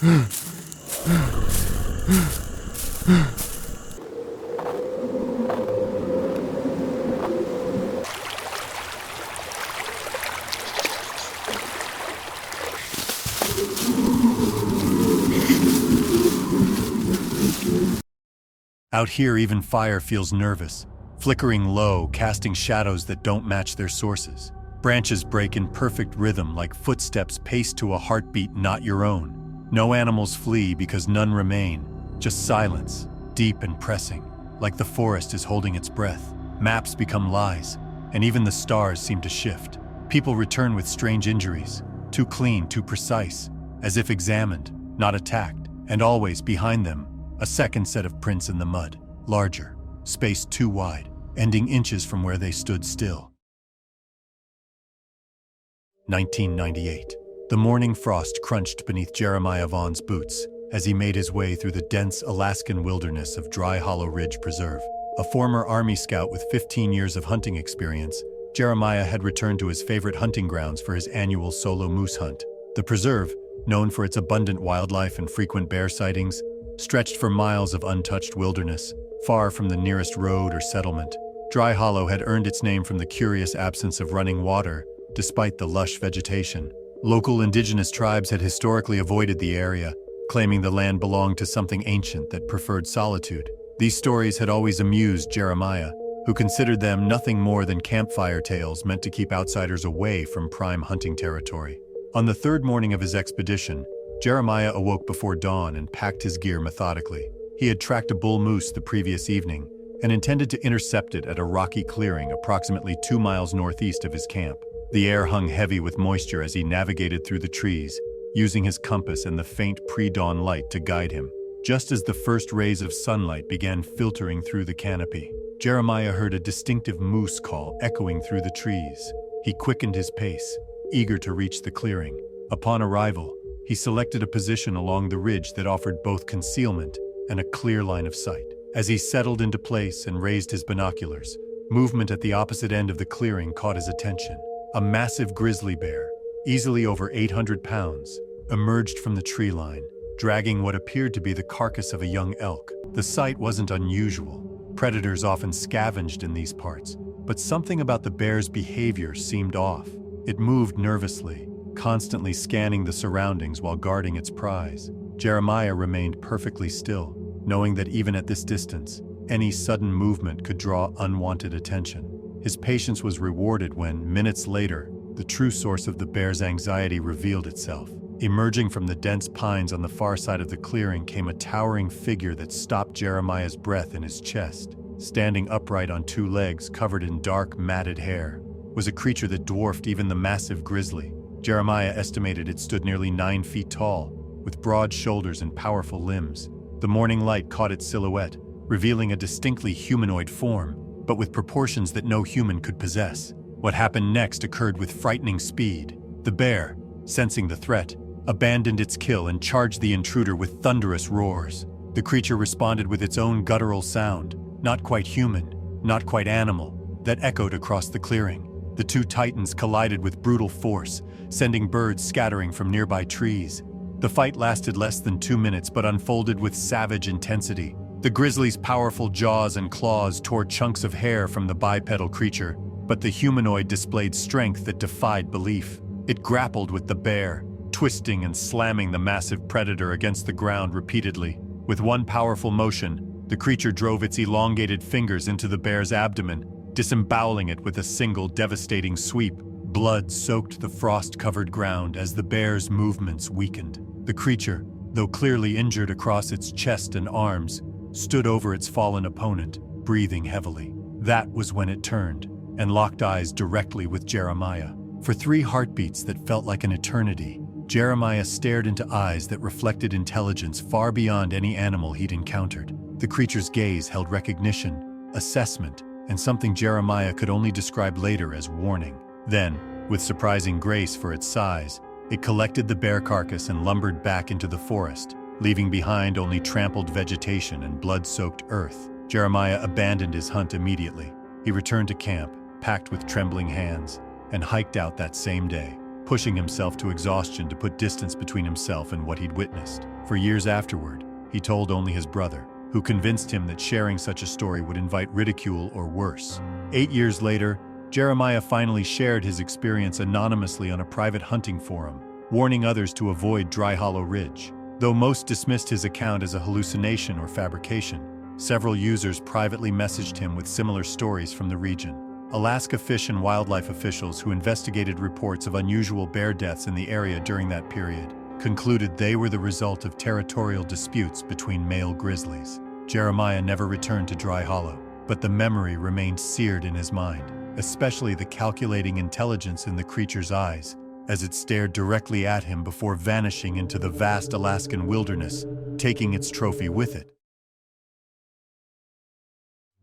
Out here, even fire feels nervous, flickering low, casting shadows that don't match their sources. Branches break in perfect rhythm like footsteps paced to a heartbeat not your own. No animals flee because none remain, just silence, deep and pressing, like the forest is holding its breath. Maps become lies, and even the stars seem to shift. People return with strange injuries, too clean, too precise, as if examined, not attacked, and always behind them, a second set of prints in the mud, larger, spaced too wide, ending inches from where they stood still. 1998. The morning frost crunched beneath Jeremiah Vaughn's boots as he made his way through the dense Alaskan wilderness of Dry Hollow Ridge Preserve. A former Army scout with 15 years of hunting experience, Jeremiah had returned to his favorite hunting grounds for his annual solo moose hunt. The preserve, known for its abundant wildlife and frequent bear sightings, stretched for miles of untouched wilderness, far from the nearest road or settlement. Dry Hollow had earned its name from the curious absence of running water, despite the lush vegetation. Local indigenous tribes had historically avoided the area, claiming the land belonged to something ancient that preferred solitude. These stories had always amused Jeremiah, who considered them nothing more than campfire tales meant to keep outsiders away from prime hunting territory. On the third morning of his expedition, Jeremiah awoke before dawn and packed his gear methodically. He had tracked a bull moose the previous evening and intended to intercept it at a rocky clearing approximately 2 miles northeast of his camp. The air hung heavy with moisture as he navigated through the trees, using his compass and the faint pre-dawn light to guide him. Just as the first rays of sunlight began filtering through the canopy, Jeremiah heard a distinctive moose call echoing through the trees. He quickened his pace, eager to reach the clearing. Upon arrival, he selected a position along the ridge that offered both concealment and a clear line of sight. As he settled into place and raised his binoculars, movement at the opposite end of the clearing caught his attention. A massive grizzly bear, easily over 800 pounds, emerged from the tree line, dragging what appeared to be the carcass of a young elk. The sight wasn't unusual. Predators often scavenged in these parts, but something about the bear's behavior seemed off. It moved nervously, constantly scanning the surroundings while guarding its prize. Jeremiah remained perfectly still, knowing that even at this distance, any sudden movement could draw unwanted attention. His patience was rewarded when, minutes later, the true source of the bear's anxiety revealed itself. Emerging from the dense pines on the far side of the clearing came a towering figure that stopped Jeremiah's breath in his chest. Standing upright on 2 legs covered in dark, matted hair, was a creature that dwarfed even the massive grizzly. Jeremiah estimated it stood nearly 9 feet tall, with broad shoulders and powerful limbs. The morning light caught its silhouette, revealing a distinctly humanoid form, but with proportions that no human could possess. What happened next occurred with frightening speed. The bear, sensing the threat, abandoned its kill and charged the intruder with thunderous roars. The creature responded with its own guttural sound, not quite human, not quite animal, that echoed across the clearing. The 2 titans collided with brutal force, sending birds scattering from nearby trees. The fight lasted less than 2 minutes but unfolded with savage intensity. The grizzly's powerful jaws and claws tore chunks of hair from the bipedal creature, but the humanoid displayed strength that defied belief. It grappled with the bear, twisting and slamming the massive predator against the ground repeatedly. With one powerful motion, the creature drove its elongated fingers into the bear's abdomen, disemboweling it with a single devastating sweep. Blood soaked the frost-covered ground as the bear's movements weakened. The creature, though clearly injured across its chest and arms, stood over its fallen opponent, breathing heavily. That was when it turned and locked eyes directly with Jeremiah. For 3 heartbeats that felt like an eternity, Jeremiah stared into eyes that reflected intelligence far beyond any animal he'd encountered. The creature's gaze held recognition, assessment, and something Jeremiah could only describe later as warning. Then, with surprising grace for its size, it collected the bear carcass and lumbered back into the forest, leaving behind only trampled vegetation and blood-soaked earth. Jeremiah abandoned his hunt immediately. He returned to camp, packed with trembling hands, and hiked out that same day, pushing himself to exhaustion to put distance between himself and what he'd witnessed. For years afterward, he told only his brother, who convinced him that sharing such a story would invite ridicule or worse. 8 years later, Jeremiah finally shared his experience anonymously on a private hunting forum, warning others to avoid Dry Hollow Ridge. Though most dismissed his account as a hallucination or fabrication, several users privately messaged him with similar stories from the region. Alaska Fish and Wildlife officials who investigated reports of unusual bear deaths in the area during that period concluded they were the result of territorial disputes between male grizzlies. Jeremiah never returned to Dry Hollow, but the memory remained seared in his mind, especially the calculating intelligence in the creature's eyes as it stared directly at him before vanishing into the vast Alaskan wilderness, taking its trophy with it.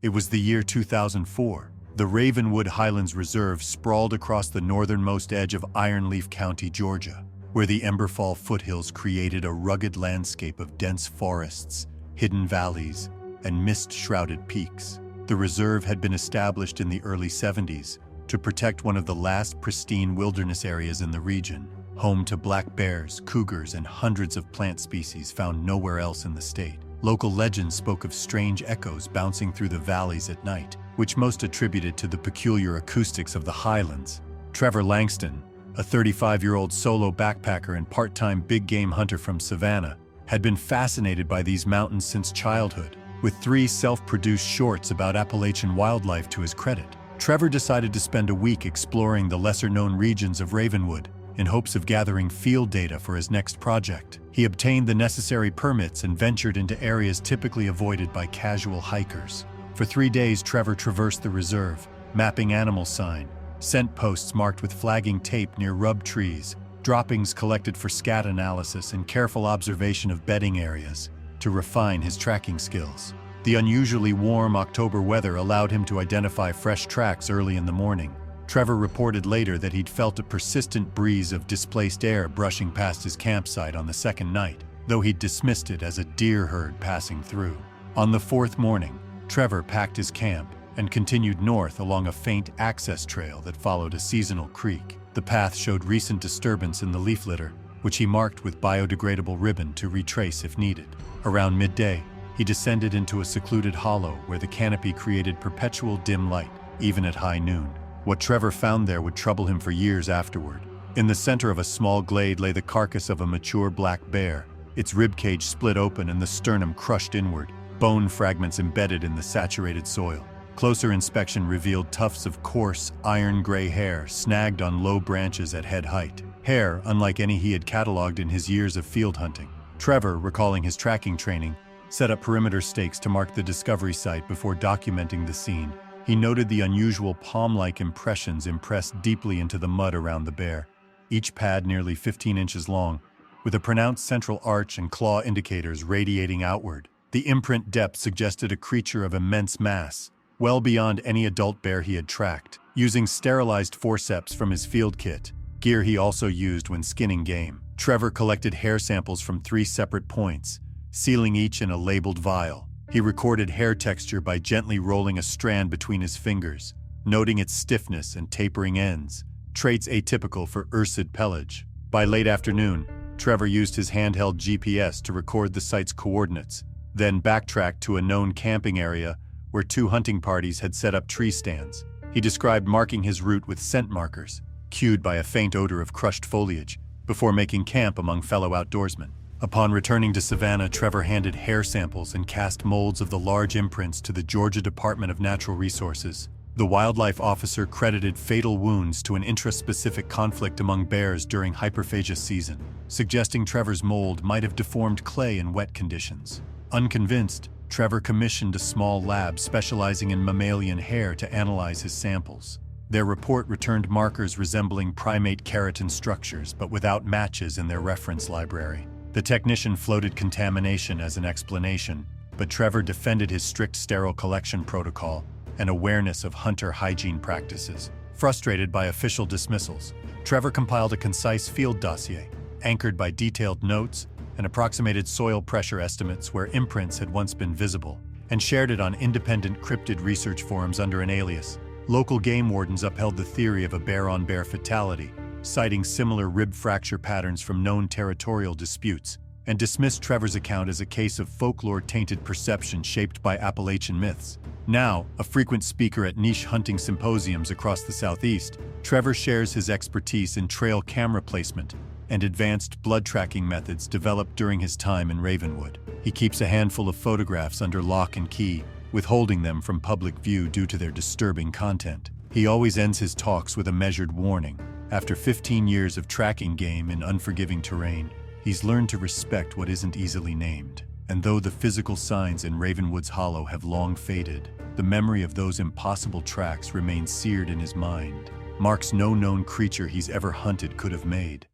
It was the year 2004. The Ravenwood Highlands Reserve sprawled across the northernmost edge of Ironleaf County, Georgia, where the Emberfall foothills created a rugged landscape of dense forests, hidden valleys, and mist-shrouded peaks. The reserve had been established in the early 70s to protect one of the last pristine wilderness areas in the region, home to black bears, cougars, and hundreds of plant species found nowhere else in the state. Local legends spoke of strange echoes bouncing through the valleys at night, which most attributed to the peculiar acoustics of the highlands. Trevor Langston, a 35-year-old solo backpacker and part-time big-game hunter from Savannah, had been fascinated by these mountains since childhood. With 3 self-produced shorts about Appalachian wildlife to his credit, Trevor decided to spend a week exploring the lesser-known regions of Ravenwood in hopes of gathering field data for his next project. He obtained the necessary permits and ventured into areas typically avoided by casual hikers. For 3 days, Trevor traversed the reserve, mapping animal sign, scent posts marked with flagging tape near rub trees, droppings collected for scat analysis, and careful observation of bedding areas to refine his tracking skills. The unusually warm October weather allowed him to identify fresh tracks early in the morning. Trevor reported later that he'd felt a persistent breeze of displaced air brushing past his campsite on the second night, though he'd dismissed it as a deer herd passing through. On the 4th morning, Trevor packed his camp and continued north along a faint access trail that followed a seasonal creek. The path showed recent disturbance in the leaf litter, which he marked with biodegradable ribbon to retrace if needed. Around midday, he descended into a secluded hollow where the canopy created perpetual dim light, even at high noon. What Trevor found there would trouble him for years afterward. In the center of a small glade lay the carcass of a mature black bear, its ribcage split open and the sternum crushed inward, bone fragments embedded in the saturated soil. Closer inspection revealed tufts of coarse, iron-gray hair snagged on low branches at head height. Hair unlike any he had cataloged in his years of field hunting. Trevor, recalling his tracking training, set up perimeter stakes to mark the discovery site before documenting the scene. He noted the unusual palm-like impressions impressed deeply into the mud around the bear, each pad nearly 15 inches long, with a pronounced central arch and claw indicators radiating outward. The imprint depth suggested a creature of immense mass, well beyond any adult bear he had tracked. Using sterilized forceps from his field kit, gear he also used when skinning game, Trevor collected hair samples from 3 separate points, sealing each in a labeled vial. He recorded hair texture by gently rolling a strand between his fingers, noting its stiffness and tapering ends, traits atypical for ursid pelage. By late afternoon, Trevor used his handheld GPS to record the site's coordinates, then backtracked to a known camping area where 2 hunting parties had set up tree stands. He described marking his route with scent markers, cued by a faint odor of crushed foliage, before making camp among fellow outdoorsmen. Upon returning to Savannah, Trevor handed hair samples and cast molds of the large imprints to the Georgia Department of Natural Resources. The wildlife officer credited fatal wounds to an intraspecific conflict among bears during hyperphagia season, suggesting Trevor's mold might have deformed clay in wet conditions. Unconvinced, Trevor commissioned a small lab specializing in mammalian hair to analyze his samples. Their report returned markers resembling primate keratin structures but without matches in their reference library. The technician floated contamination as an explanation, but Trevor defended his strict sterile collection protocol and awareness of hunter hygiene practices. Frustrated by official dismissals, Trevor compiled a concise field dossier, anchored by detailed notes and approximated soil pressure estimates where imprints had once been visible, and shared it on independent cryptid research forums under an alias. Local game wardens upheld the theory of a bear-on-bear fatality, citing similar rib fracture patterns from known territorial disputes, and dismissed Trevor's account as a case of folklore-tainted perception shaped by Appalachian myths. Now, a frequent speaker at niche hunting symposiums across the Southeast, Trevor shares his expertise in trail camera placement and advanced blood tracking methods developed during his time in Ravenwood. He keeps a handful of photographs under lock and key, withholding them from public view due to their disturbing content. He always ends his talks with a measured warning. After 15 years of tracking game in unforgiving terrain, he's learned to respect what isn't easily named. And though the physical signs in Ravenwood's Hollow have long faded, the memory of those impossible tracks remains seared in his mind. Marks no known creature he's ever hunted could have made.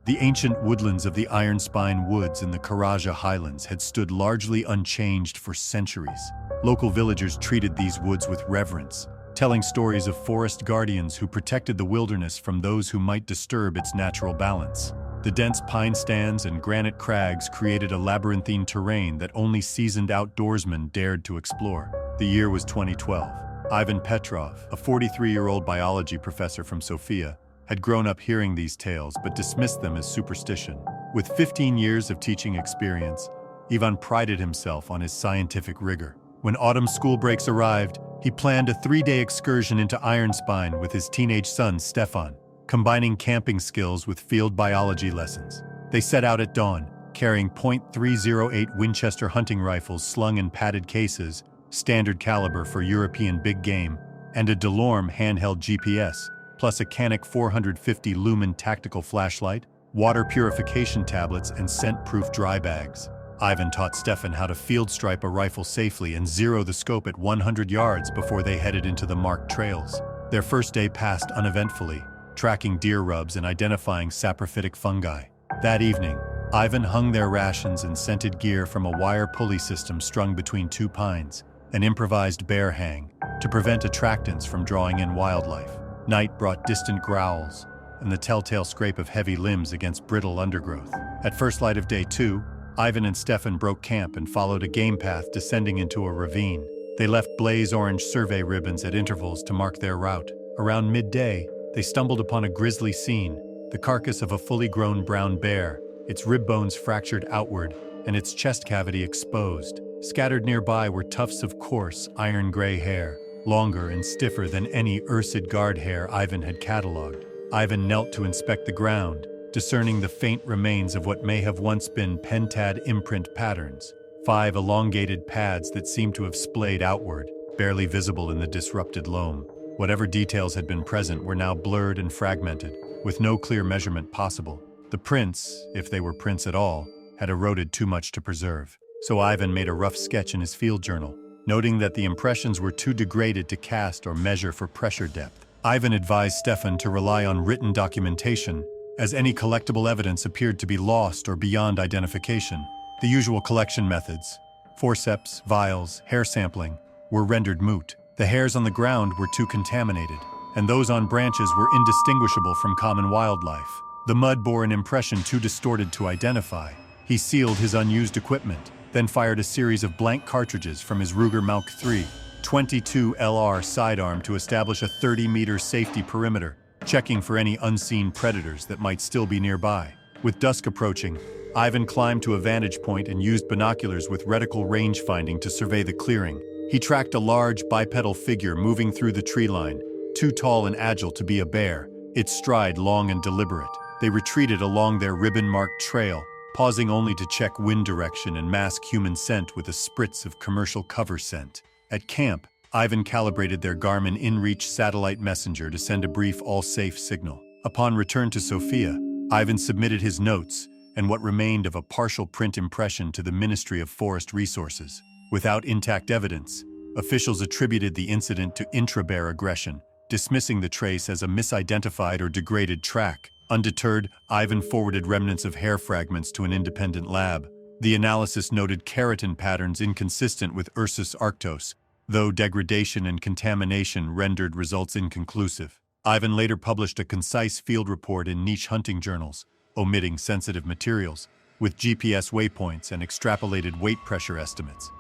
The ancient woodlands of the Iron Spine Woods in the Karaja Highlands had stood largely unchanged for centuries. Local villagers treated these woods with reverence, telling stories of forest guardians who protected the wilderness from those who might disturb its natural balance. The dense pine stands and granite crags created a labyrinthine terrain that only seasoned outdoorsmen dared to explore. The year was 2012. Ivan Petrov, a 43-year-old biology professor from Sofia, had grown up hearing these tales but dismissed them as superstition. With 15 years of teaching experience, Ivan prided himself on his scientific rigor. When autumn school breaks arrived, he planned a 3-day excursion into Iron Spine with his teenage son, Stefan, combining camping skills with field biology lessons. They set out at dawn, carrying .308 Winchester hunting rifles slung in padded cases, standard caliber for European big game, and a DeLorme handheld GPS, plus a Canik 450 lumen tactical flashlight, water purification tablets, and scent-proof dry bags. Ivan taught Stefan how to field stripe a rifle safely and zero the scope at 100 yards before they headed into the marked trails. Their first day passed uneventfully, tracking deer rubs and identifying saprophytic fungi. That evening, Ivan hung their rations and scented gear from a wire pulley system strung between two pines, an improvised bear hang, to prevent attractants from drawing in wildlife. Night brought distant growls and the telltale scrape of heavy limbs against brittle undergrowth. At first light of day 2, Ivan and Stefan broke camp and followed a game path descending into a ravine. They left blaze-orange survey ribbons at intervals to mark their route. Around midday, they stumbled upon a grisly scene, the carcass of a fully grown brown bear, its rib bones fractured outward and its chest cavity exposed. Scattered nearby were tufts of coarse, iron-gray hair, longer and stiffer than any Ursid guard hair Ivan had catalogued. Ivan knelt to inspect the ground, discerning the faint remains of what may have once been pentad imprint patterns, 5 elongated pads that seemed to have splayed outward, barely visible in the disrupted loam. Whatever details had been present were now blurred and fragmented, with no clear measurement possible. The prints, if they were prints at all, had eroded too much to preserve. So Ivan made a rough sketch in his field journal, noting that the impressions were too degraded to cast or measure for pressure depth. Ivan advised Stefan to rely on written documentation, as any collectible evidence appeared to be lost or beyond identification. The usual collection methods, forceps, vials, hair sampling, were rendered moot. The hairs on the ground were too contaminated, and those on branches were indistinguishable from common wildlife. The mud bore an impression too distorted to identify. He sealed his unused equipment, then fired a series of blank cartridges from his Ruger Malk III 22 LR sidearm to establish a 30-meter safety perimeter, checking for any unseen predators that might still be nearby. With dusk approaching, Ivan climbed to a vantage point and used binoculars with reticle range finding to survey the clearing. He tracked a large bipedal figure moving through the tree line, too tall and agile to be a bear, its stride long and deliberate. They retreated along their ribbon-marked trail, pausing only to check wind direction and mask human scent with a spritz of commercial cover scent. At camp, Ivan calibrated their Garmin InReach satellite messenger to send a brief all-safe signal. Upon return to Sofia, Ivan submitted his notes and what remained of a partial print impression to the Ministry of Forest Resources. Without intact evidence, officials attributed the incident to intra-bear aggression, dismissing the trace as a misidentified or degraded track. Undeterred, Ivan forwarded remnants of hair fragments to an independent lab. The analysis noted keratin patterns inconsistent with Ursus arctos, though degradation and contamination rendered results inconclusive. Ivan later published a concise field report in niche hunting journals, omitting sensitive materials, with GPS waypoints and extrapolated weight pressure estimates.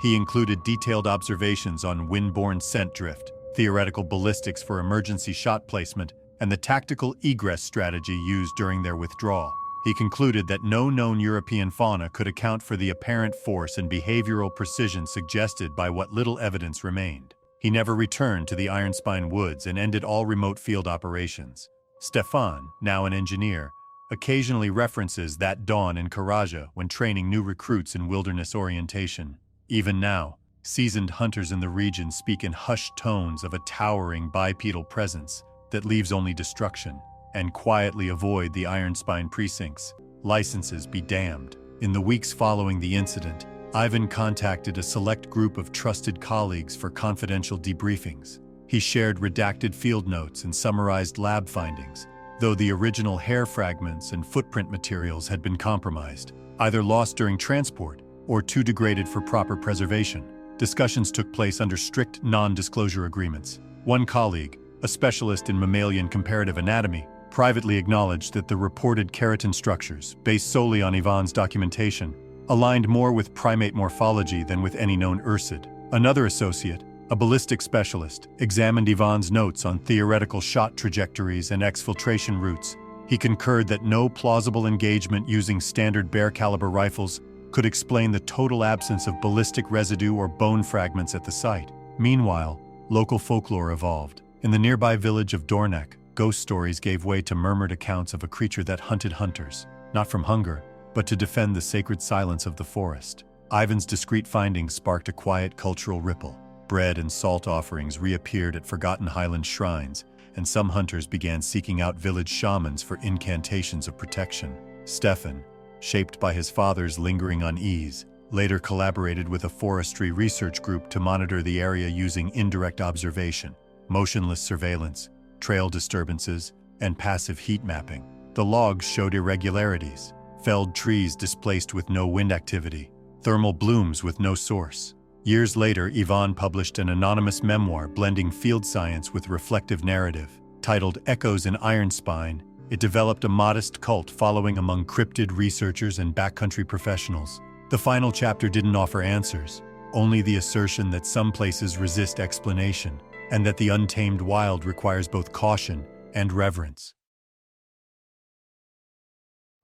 He included detailed observations on wind-borne scent drift, theoretical ballistics for emergency shot placement, and the tactical egress strategy used during their withdrawal. He concluded that no known European fauna could account for the apparent force and behavioral precision suggested by what little evidence remained. He never returned to the Ironspine Woods and ended all remote field operations. Stefan, now an engineer, occasionally references that dawn in Karaja when training new recruits in wilderness orientation. Even now, seasoned hunters in the region speak in hushed tones of a towering bipedal presence that leaves only destruction, and quietly avoid the Ironspine precincts. Licenses be damned. In the weeks following the incident, Ivan contacted a select group of trusted colleagues for confidential debriefings. He shared redacted field notes and summarized lab findings, though the original hair fragments and footprint materials had been compromised, either lost during transport or too degraded for proper preservation. Discussions took place under strict non-disclosure agreements. One colleague, a specialist in mammalian comparative anatomy, privately acknowledged that the reported keratin structures, based solely on Ivan's documentation, aligned more with primate morphology than with any known ursid. Another associate, a ballistic specialist, examined Ivan's notes on theoretical shot trajectories and exfiltration routes. He concurred that no plausible engagement using standard bear-caliber rifles could explain the total absence of ballistic residue or bone fragments at the site. Meanwhile, local folklore evolved. In the nearby village of Dornak, ghost stories gave way to murmured accounts of a creature that hunted hunters, not from hunger, but to defend the sacred silence of the forest. Ivan's discreet findings sparked a quiet cultural ripple. Bread and salt offerings reappeared at forgotten highland shrines, and some hunters began seeking out village shamans for incantations of protection. Stefan, shaped by his father's lingering unease, later collaborated with a forestry research group to monitor the area using indirect observation, motionless surveillance, trail disturbances, and passive heat mapping. The logs showed irregularities: felled trees displaced with no wind activity, thermal blooms with no source. Years later, Ivan published an anonymous memoir blending field science with reflective narrative. Titled Echoes in Ironspine, it developed a modest cult following among cryptid researchers and backcountry professionals. The final chapter didn't offer answers, only the assertion that some places resist explanation, and that the untamed wild requires both caution and reverence.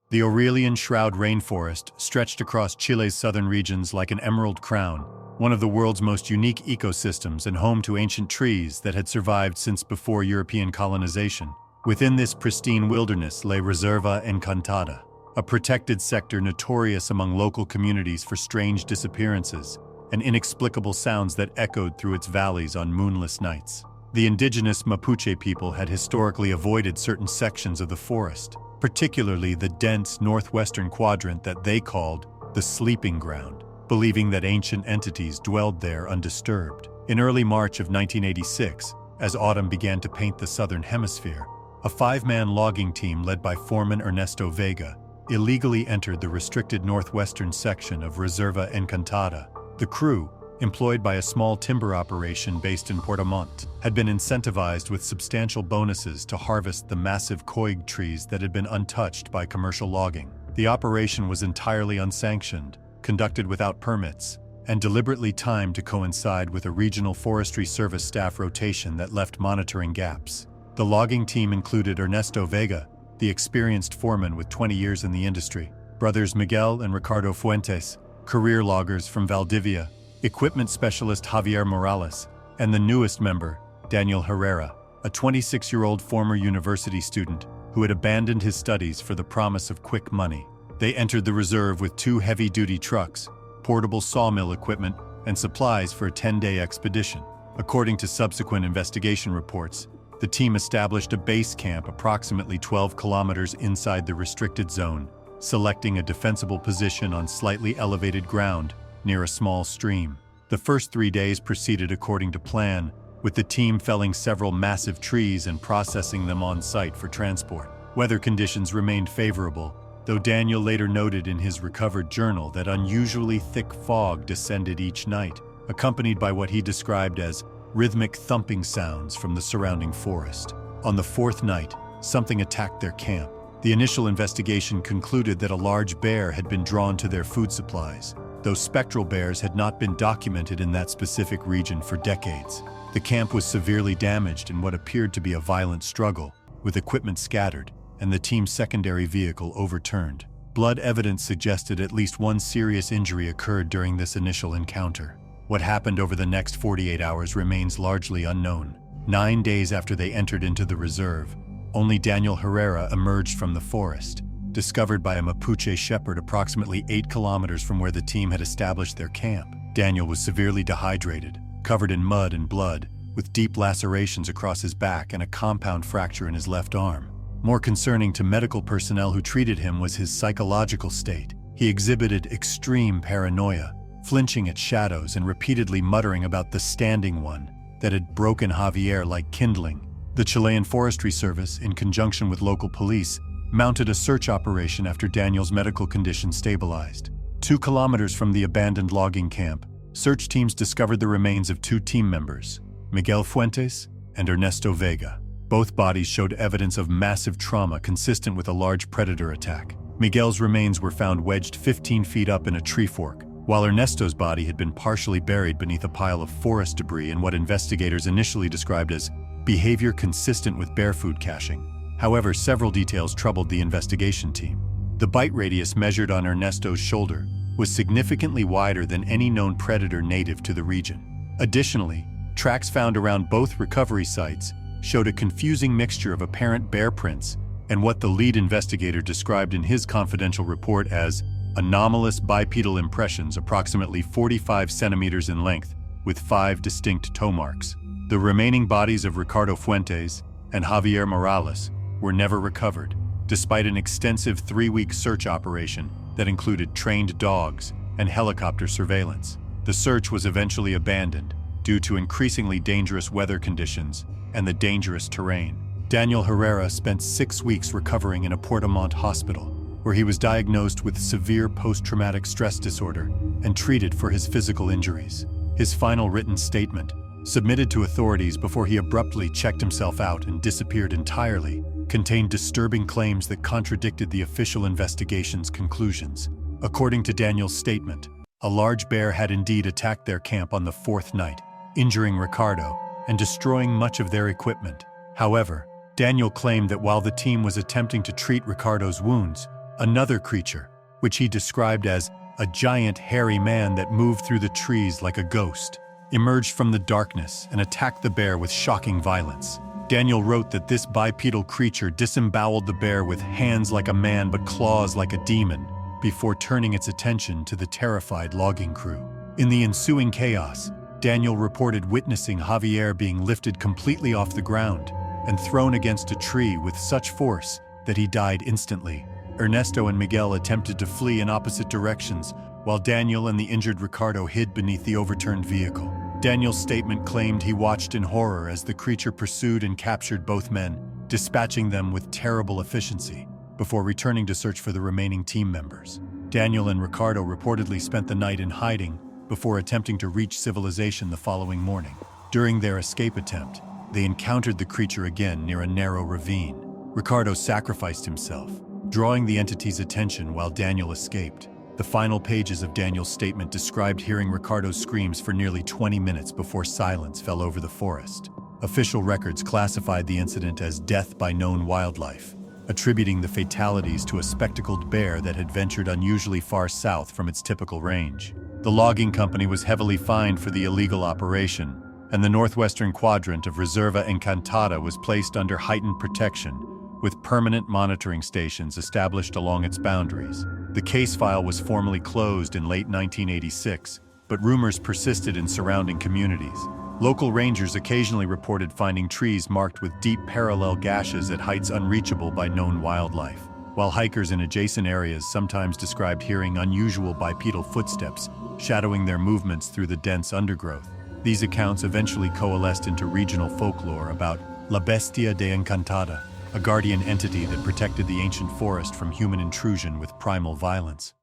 The Aurelian Shroud rainforest stretched across Chile's southern regions like an emerald crown, one of the world's most unique ecosystems and home to ancient trees that had survived since before European colonization. Within this pristine wilderness lay Reserva Encantada, a protected sector notorious among local communities for strange disappearances and inexplicable sounds that echoed through its valleys on moonless nights. The indigenous Mapuche people had historically avoided certain sections of the forest, particularly the dense northwestern quadrant that they called the sleeping ground, believing that ancient entities dwelled there undisturbed. In early March of 1986, as autumn began to paint the southern hemisphere, a five-man logging team led by foreman Ernesto Vega illegally entered the restricted northwestern section of Reserva Encantada. The crew, employed by a small timber operation based in Portamont, had been incentivized with substantial bonuses to harvest the massive coig trees that had been untouched by commercial logging. The operation was entirely unsanctioned, conducted without permits, and deliberately timed to coincide with a regional forestry service staff rotation that left monitoring gaps. The logging team included Ernesto Vega, the experienced foreman with 20 years in the industry, brothers Miguel and Ricardo Fuentes, career loggers from Valdivia, equipment specialist Javier Morales, and the newest member, Daniel Herrera, a 26-year-old former university student who had abandoned his studies for the promise of quick money. They entered the reserve with 2 heavy-duty trucks, portable sawmill equipment, and supplies for a 10-day expedition. According to subsequent investigation reports, the team established a base camp approximately 12 kilometers inside the restricted zone, selecting a defensible position on slightly elevated ground near a small stream. The first 3 days proceeded according to plan, with the team felling several massive trees and processing them on site for transport. Weather conditions remained favorable, though Daniel later noted in his recovered journal that unusually thick fog descended each night, accompanied by what he described as rhythmic thumping sounds from the surrounding forest. On the 4th night, something attacked their camp. The initial investigation concluded that a large bear had been drawn to their food supplies, though spectral bears had not been documented in that specific region for decades. The camp was severely damaged in what appeared to be a violent struggle, with equipment scattered and the team's secondary vehicle overturned. Blood evidence suggested at least one serious injury occurred during this initial encounter. What happened over the next 48 hours remains largely unknown. 9 days after they entered into the reserve, only Daniel Herrera emerged from the forest, discovered by a Mapuche shepherd approximately 8 kilometers from where the team had established their camp. Daniel was severely dehydrated, covered in mud and blood, with deep lacerations across his back and a compound fracture in his left arm. More concerning to medical personnel who treated him was his psychological state. He exhibited extreme paranoia, flinching at shadows and repeatedly muttering about the standing one that had broken Javier like kindling. The Chilean Forestry Service, in conjunction with local police, mounted a search operation after Daniel's medical condition stabilized. 2 kilometers from the abandoned logging camp, search teams discovered the remains of 2 team members, Miguel Fuentes and Ernesto Vega. Both bodies showed evidence of massive trauma consistent with a large predator attack. Miguel's remains were found wedged 15 feet up in a tree fork, while Ernesto's body had been partially buried beneath a pile of forest debris in what investigators initially described as behavior consistent with bear food caching. However, several details troubled the investigation team. The bite radius measured on Ernesto's shoulder was significantly wider than any known predator native to the region. Additionally, tracks found around both recovery sites showed a confusing mixture of apparent bear prints and what the lead investigator described in his confidential report as anomalous bipedal impressions approximately 45 centimeters in length, with 5 distinct toe marks. The remaining bodies of Ricardo Fuentes and Javier Morales were never recovered, despite an extensive 3-week search operation that included trained dogs and helicopter surveillance. The search was eventually abandoned due to increasingly dangerous weather conditions and the dangerous terrain. Daniel Herrera spent 6 weeks recovering in a Portamont hospital, where he was diagnosed with severe post-traumatic stress disorder and treated for his physical injuries. His final written statement, submitted to authorities before he abruptly checked himself out and disappeared entirely, contained disturbing claims that contradicted the official investigation's conclusions. According to Daniel's statement, a large bear had indeed attacked their camp on the 4th night, injuring Ricardo and destroying much of their equipment. However, Daniel claimed that while the team was attempting to treat Ricardo's wounds, another creature, which he described as a giant hairy man that moved through the trees like a ghost, emerged from the darkness and attacked the bear with shocking violence. Daniel wrote that this bipedal creature disemboweled the bear with hands like a man but claws like a demon, before turning its attention to the terrified logging crew. In the ensuing chaos, Daniel reported witnessing Javier being lifted completely off the ground and thrown against a tree with such force that he died instantly. Ernesto and Miguel attempted to flee in opposite directions, while Daniel and the injured Ricardo hid beneath the overturned vehicle. Daniel's statement claimed he watched in horror as the creature pursued and captured both men, dispatching them with terrible efficiency, before returning to search for the remaining team members. Daniel and Ricardo reportedly spent the night in hiding before attempting to reach civilization the following morning. During their escape attempt, they encountered the creature again near a narrow ravine. Ricardo sacrificed himself, drawing the entity's attention while Daniel escaped. The final pages of Daniel's statement described hearing Ricardo's screams for nearly 20 minutes before silence fell over the forest. Official records classified the incident as death by known wildlife, attributing the fatalities to a spectacled bear that had ventured unusually far south from its typical range. The logging company was heavily fined for the illegal operation, and the northwestern quadrant of Reserva Encantada was placed under heightened protection, with permanent monitoring stations established along its boundaries. The case file was formally closed in late 1986, but rumors persisted in surrounding communities. Local rangers occasionally reported finding trees marked with deep parallel gashes at heights unreachable by known wildlife, while hikers in adjacent areas sometimes described hearing unusual bipedal footsteps shadowing their movements through the dense undergrowth. These accounts eventually coalesced into regional folklore about La Bestia de Encantada, a guardian entity that protected the ancient forest from human intrusion with primal violence.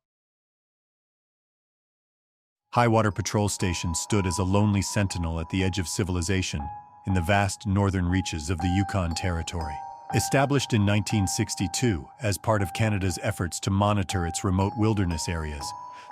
Highwater Patrol Station stood as a lonely sentinel at the edge of civilization in the vast northern reaches of the Yukon Territory. Established in 1962 as part of Canada's efforts to monitor its remote wilderness areas,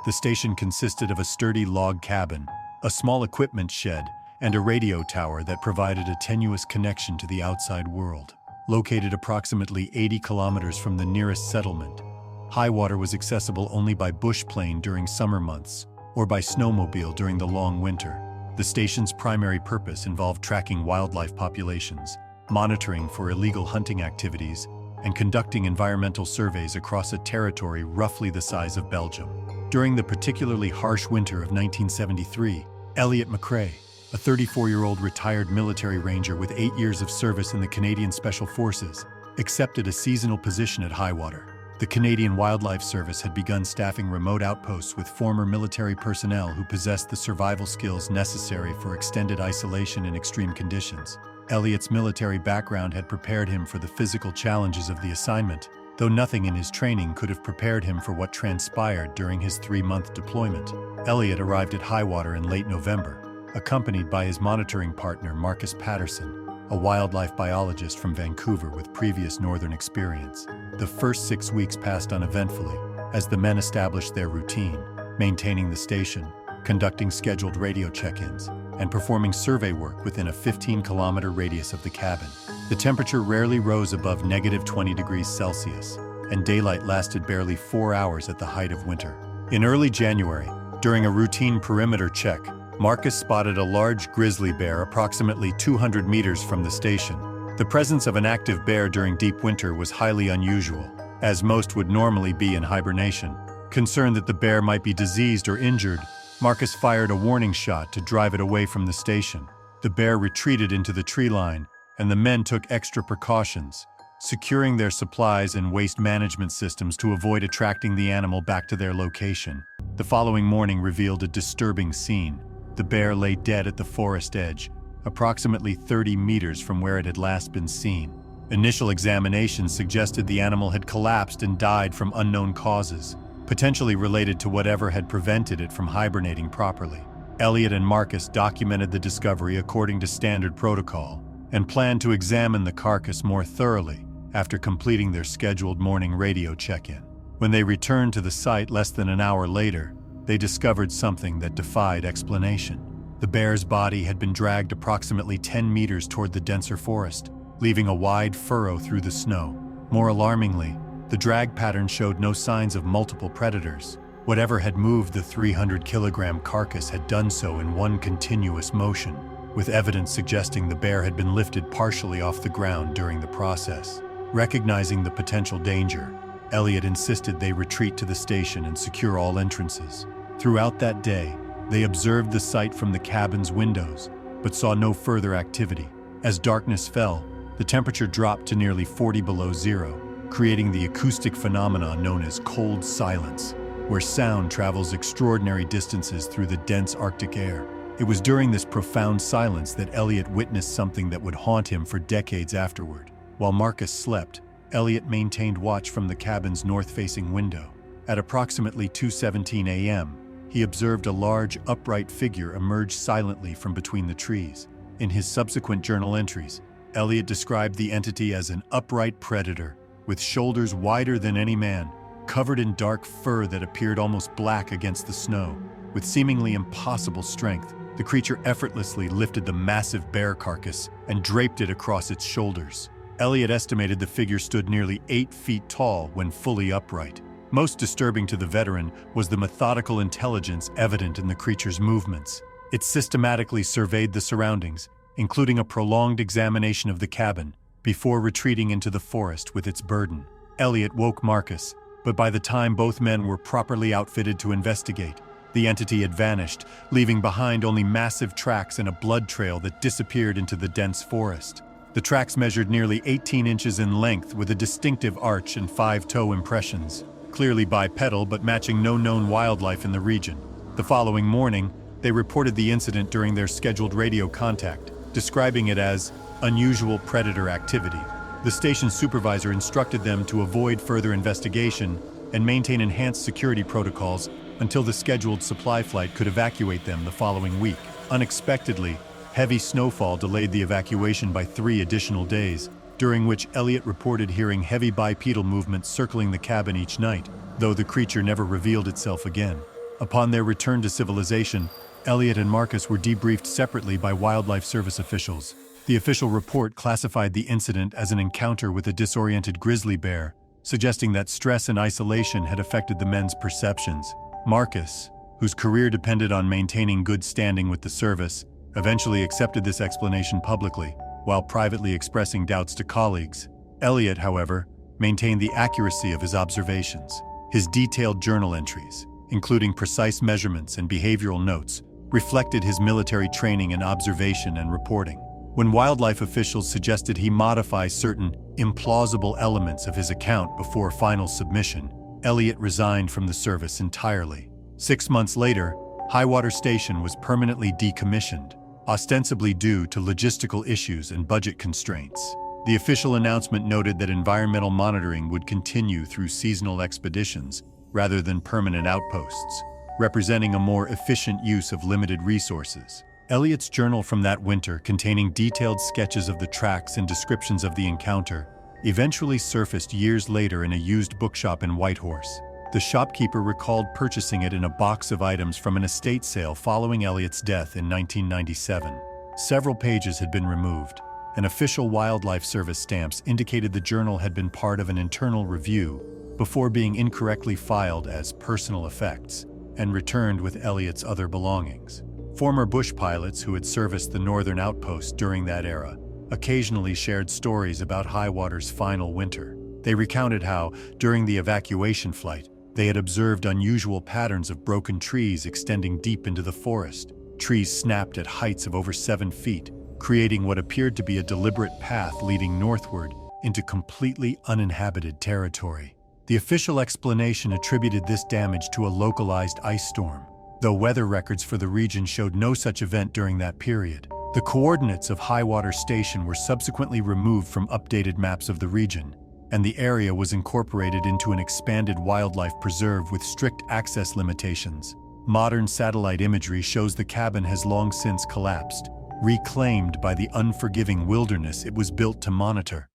the station consisted of a sturdy log cabin, a small equipment shed, and a radio tower that provided a tenuous connection to the outside world. located approximately 80 kilometers from the nearest settlement. High water was accessible only by bush plane during summer months or by snowmobile during the long winter. The station's primary purpose involved tracking wildlife populations, monitoring for illegal hunting activities, and conducting environmental surveys across a territory roughly the size of Belgium. During the particularly harsh winter of 1973, Elliot McCrae, a 34-year-old retired military ranger with 8 years of service in the Canadian Special Forces, accepted a seasonal position at Highwater. The Canadian Wildlife Service had begun staffing remote outposts with former military personnel who possessed the survival skills necessary for extended isolation in extreme conditions. Elliot's military background had prepared him for the physical challenges of the assignment, though nothing in his training could have prepared him for what transpired during his 3-month deployment. Elliot arrived at Highwater in late November, accompanied by his monitoring partner Marcus Patterson, a wildlife biologist from Vancouver with previous northern experience. The first 6 weeks passed uneventfully as the men established their routine, maintaining the station, conducting scheduled radio check-ins, and performing survey work within a 15-kilometer radius of the cabin. The temperature rarely rose above -20 degrees Celsius, and daylight lasted barely 4 hours at the height of winter. In early January, during a routine perimeter check, Marcus spotted a large grizzly bear approximately 200 meters from the station. The presence of an active bear during deep winter was highly unusual, as most would normally be in hibernation. Concerned that the bear might be diseased or injured, Marcus fired a warning shot to drive it away from the station. The bear retreated into the tree line, and the men took extra precautions, securing their supplies and waste management systems to avoid attracting the animal back to their location. The following morning revealed a disturbing scene. The bear lay dead at the forest edge, approximately 30 meters from where it had last been seen. Initial examination suggested the animal had collapsed and died from unknown causes, potentially related to whatever had prevented it from hibernating properly. Elliot and Marcus documented the discovery according to standard protocol and planned to examine the carcass more thoroughly after completing their scheduled morning radio check-in. When they returned to the site less than an hour later, they discovered something that defied explanation. The bear's body had been dragged approximately 10 meters toward the denser forest, leaving a wide furrow through the snow. More alarmingly, the drag pattern showed no signs of multiple predators. Whatever had moved the 300-kilogram carcass had done so in one continuous motion, with evidence suggesting the bear had been lifted partially off the ground during the process. Recognizing the potential danger, Elliot insisted they retreat to the station and secure all entrances. Throughout that day, they observed the site from the cabin's windows, but saw no further activity. As darkness fell, the temperature dropped to nearly 40 below zero, creating the acoustic phenomenon known as cold silence, where sound travels extraordinary distances through the dense Arctic air. It was during this profound silence that Elliot witnessed something that would haunt him for decades afterward. While Marcus slept, Elliot maintained watch from the cabin's north-facing window. At approximately 2:17 a.m., he observed a large, upright figure emerge silently from between the trees. In his subsequent journal entries, Elliot described the entity as an upright predator, with shoulders wider than any man, covered in dark fur that appeared almost black against the snow. With seemingly impossible strength, the creature effortlessly lifted the massive bear carcass and draped it across its shoulders. Elliot estimated the figure stood nearly 8 feet tall when fully upright. Most disturbing to the veteran was the methodical intelligence evident in the creature's movements. It systematically surveyed the surroundings, including a prolonged examination of the cabin, before retreating into the forest with its burden. Elliot woke Marcus, but by the time both men were properly outfitted to investigate, the entity had vanished, leaving behind only massive tracks and a blood trail that disappeared into the dense forest. The tracks measured nearly 18 inches in length with a distinctive arch and 5-toe impressions, clearly bipedal but matching no known wildlife in the region. The following morning, they reported the incident during their scheduled radio contact, describing it as unusual predator activity. The station supervisor instructed them to avoid further investigation and maintain enhanced security protocols until the scheduled supply flight could evacuate them the following week. Unexpectedly, heavy snowfall delayed the evacuation by 3 additional days, during which Elliot reported hearing heavy bipedal movements circling the cabin each night, though the creature never revealed itself again. Upon their return to civilization, Elliot and Marcus were debriefed separately by Wildlife Service officials. The official report classified the incident as an encounter with a disoriented grizzly bear, suggesting that stress and isolation had affected the men's perceptions. Marcus, whose career depended on maintaining good standing with the service, eventually accepted this explanation publicly, while privately expressing doubts to colleagues. Elliot, however, maintained the accuracy of his observations. His detailed journal entries, including precise measurements and behavioral notes, reflected his military training in observation and reporting. When wildlife officials suggested he modify certain implausible elements of his account before final submission, Elliot resigned from the service entirely. 6 months later, Highwater Station was permanently decommissioned, ostensibly due to logistical issues and budget constraints. The official announcement noted that environmental monitoring would continue through seasonal expeditions rather than permanent outposts, representing a more efficient use of limited resources. Elliot's journal from that winter, containing detailed sketches of the tracks and descriptions of the encounter, eventually surfaced years later in a used bookshop in Whitehorse. The shopkeeper recalled purchasing it in a box of items from an estate sale following Elliot's death in 1997. Several pages had been removed, and official Wildlife Service stamps indicated the journal had been part of an internal review before being incorrectly filed as personal effects and returned with Elliot's other belongings. Former bush pilots who had serviced the northern outpost during that era occasionally shared stories about Highwater's final winter. They recounted how, during the evacuation flight, they had observed unusual patterns of broken trees extending deep into the forest. Trees snapped at heights of over 7 feet, creating what appeared to be a deliberate path leading northward into completely uninhabited territory. The official explanation attributed this damage to a localized ice storm, though weather records for the region showed no such event during that period. The coordinates of Highwater Station were subsequently removed from updated maps of the region, and the area was incorporated into an expanded wildlife preserve with strict access limitations. Modern satellite imagery shows the cabin has long since collapsed, reclaimed by the unforgiving wilderness it was built to monitor.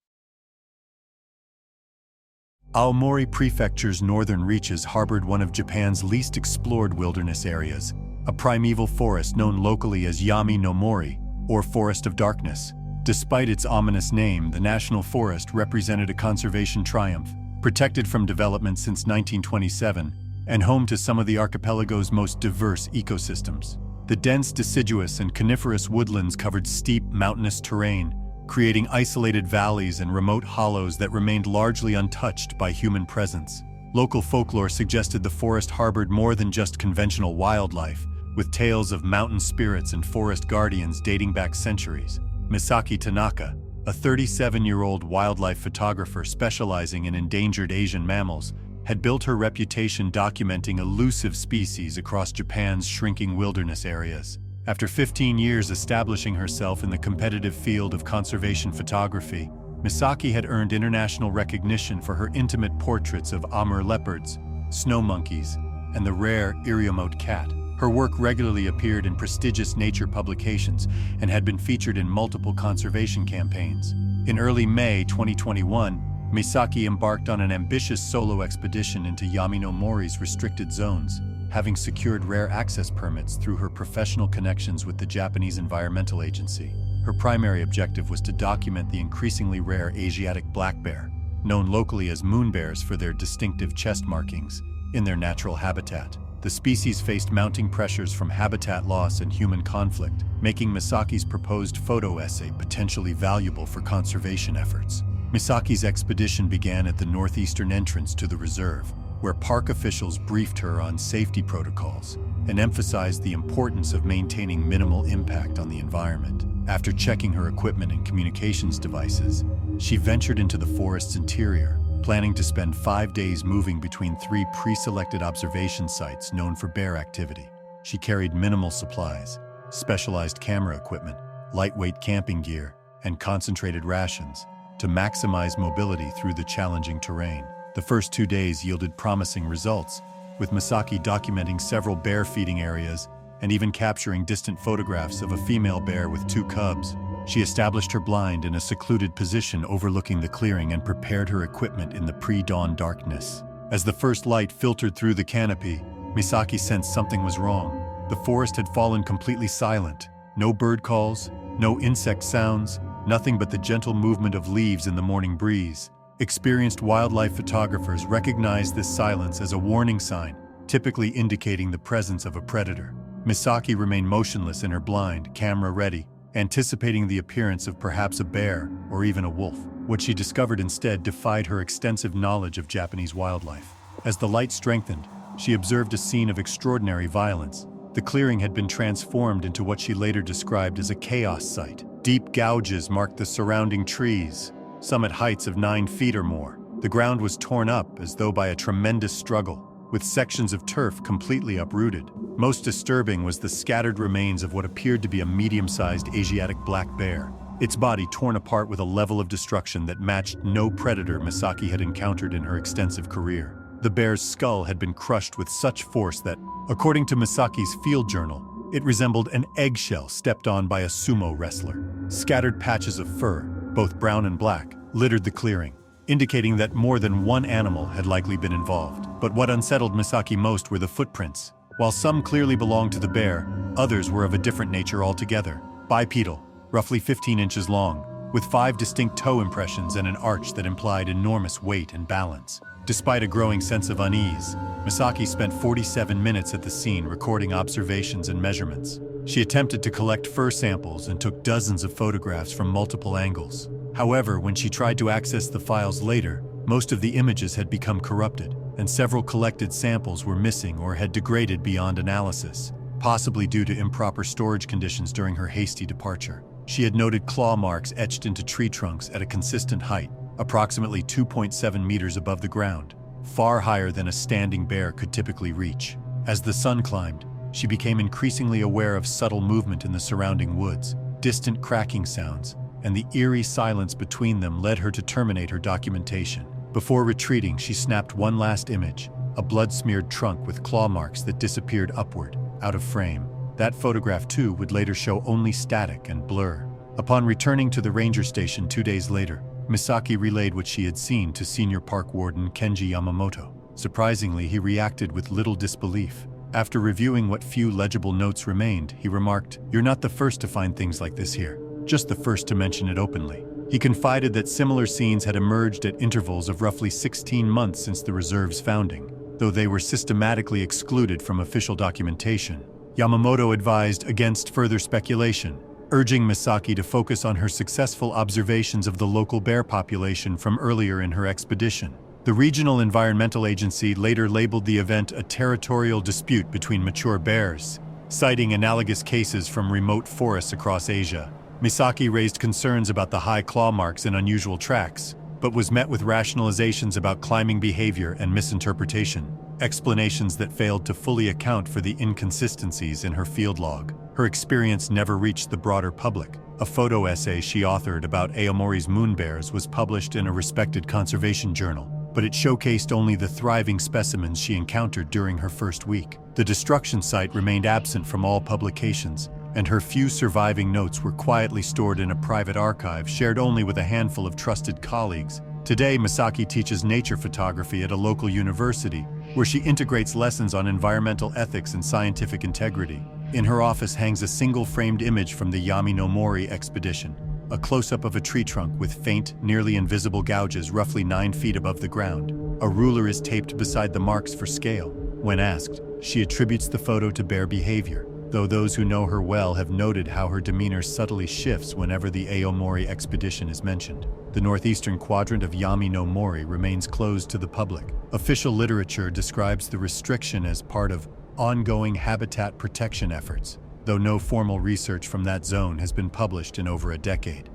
Aomori Prefecture's northern reaches harbored one of Japan's least explored wilderness areas, a primeval forest known locally as Yami no Mori, or Forest of Darkness. Despite its ominous name, the national forest represented a conservation triumph, protected from development since 1927, and home to some of the archipelago's most diverse ecosystems. The dense deciduous and coniferous woodlands covered steep, mountainous terrain, creating isolated valleys and remote hollows that remained largely untouched by human presence. Local folklore suggested the forest harbored more than just conventional wildlife, with tales of mountain spirits and forest guardians dating back centuries. Misaki Tanaka, a 37-year-old wildlife photographer specializing in endangered Asian mammals, had built her reputation documenting elusive species across Japan's shrinking wilderness areas. After 15 years establishing herself in the competitive field of conservation photography, Misaki had earned international recognition for her intimate portraits of Amur leopards, snow monkeys, and the rare Iriomote cat. Her work regularly appeared in prestigious nature publications and had been featured in multiple conservation campaigns. In early May 2021, Misaki embarked on an ambitious solo expedition into Yami no Mori's restricted zones, having secured rare access permits through her professional connections with the Japanese Environmental Agency. Her primary objective was to document the increasingly rare Asiatic black bear, known locally as moon bears for their distinctive chest markings, in their natural habitat. The species faced mounting pressures from habitat loss and human conflict, making Misaki's proposed photo essay potentially valuable for conservation efforts. Misaki's expedition began at the northeastern entrance to the reserve, where park officials briefed her on safety protocols and emphasized the importance of maintaining minimal impact on the environment. After checking her equipment and communications devices, she ventured into the forest's interior, planning to spend 5 days moving between 3 pre-selected observation sites known for bear activity. She carried minimal supplies, specialized camera equipment, lightweight camping gear, and concentrated rations to maximize mobility through the challenging terrain. The first 2 days yielded promising results, with Misaki documenting several bear feeding areas and even capturing distant photographs of a female bear with 2 cubs. She established her blind in a secluded position overlooking the clearing and prepared her equipment in the pre-dawn darkness. As the first light filtered through the canopy, Misaki sensed something was wrong. The forest had fallen completely silent. No bird calls, no insect sounds, nothing but the gentle movement of leaves in the morning breeze. Experienced wildlife photographers recognize this silence as a warning sign, typically indicating the presence of a predator. Misaki remained motionless in her blind, camera ready, anticipating the appearance of perhaps a bear or even a wolf. What she discovered instead defied her extensive knowledge of Japanese wildlife. As the light strengthened, she observed a scene of extraordinary violence. The clearing had been transformed into what she later described as a chaos site. Deep gouges marked the surrounding trees, some at heights of 9 feet or more. The ground was torn up as though by a tremendous struggle, with sections of turf completely uprooted. Most disturbing was the scattered remains of what appeared to be a medium-sized Asiatic black bear, its body torn apart with a level of destruction that matched no predator Misaki had encountered in her extensive career. The bear's skull had been crushed with such force that, according to Misaki's field journal, it resembled an eggshell stepped on by a sumo wrestler. Scattered patches of fur, both brown and black, littered the clearing, indicating that more than one animal had likely been involved. But what unsettled Misaki most were the footprints. While some clearly belonged to the bear, others were of a different nature altogether. Bipedal, roughly 15 inches long, with 5 distinct toe impressions and an arch that implied enormous weight and balance. Despite a growing sense of unease, Misaki spent 47 minutes at the scene recording observations and measurements. She attempted to collect fur samples and took dozens of photographs from multiple angles. However, when she tried to access the files later, most of the images had become corrupted, and several collected samples were missing or had degraded beyond analysis, possibly due to improper storage conditions during her hasty departure. She had noted claw marks etched into tree trunks at a consistent height, approximately 2.7 meters above the ground, far higher than a standing bear could typically reach. As the sun climbed, she became increasingly aware of subtle movement in the surrounding woods. Distant cracking sounds and the eerie silence between them led her to terminate her documentation. Before retreating, she snapped one last image, a blood-smeared trunk with claw marks that disappeared upward, out of frame. That photograph, too, would later show only static and blur. Upon returning to the ranger station 2 days later, Misaki relayed what she had seen to Senior Park Warden Kenji Yamamoto. Surprisingly, he reacted with little disbelief. After reviewing what few legible notes remained, he remarked, "You're not the first to find things like this here, just the first to mention it openly." He confided that similar scenes had emerged at intervals of roughly 16 months since the reserve's founding, though they were systematically excluded from official documentation. Yamamoto advised against further speculation, urging Misaki to focus on her successful observations of the local bear population from earlier in her expedition. The Regional Environmental Agency later labeled the event a territorial dispute between mature bears, citing analogous cases from remote forests across Asia. Misaki raised concerns about the high claw marks and unusual tracks, but was met with rationalizations about climbing behavior and misinterpretation, explanations that failed to fully account for the inconsistencies in her field log. Her experience never reached the broader public. A photo essay she authored about Aomori's moon bears was published in a respected conservation journal, but it showcased only the thriving specimens she encountered during her first week. The destruction site remained absent from all publications, and her few surviving notes were quietly stored in a private archive shared only with a handful of trusted colleagues. Today, Misaki teaches nature photography at a local university, where she integrates lessons on environmental ethics and scientific integrity. In her office hangs a single framed image from the Yami no Mori expedition, a close-up of a tree trunk with faint, nearly invisible gouges roughly 9 feet above the ground. A ruler is taped beside the marks for scale. When asked, she attributes the photo to bear behavior, though those who know her well have noted how her demeanor subtly shifts whenever the Aomori expedition is mentioned. The northeastern quadrant of Yami no Mori remains closed to the public. Official literature describes the restriction as part of ongoing habitat protection efforts, though no formal research from that zone has been published in over a decade.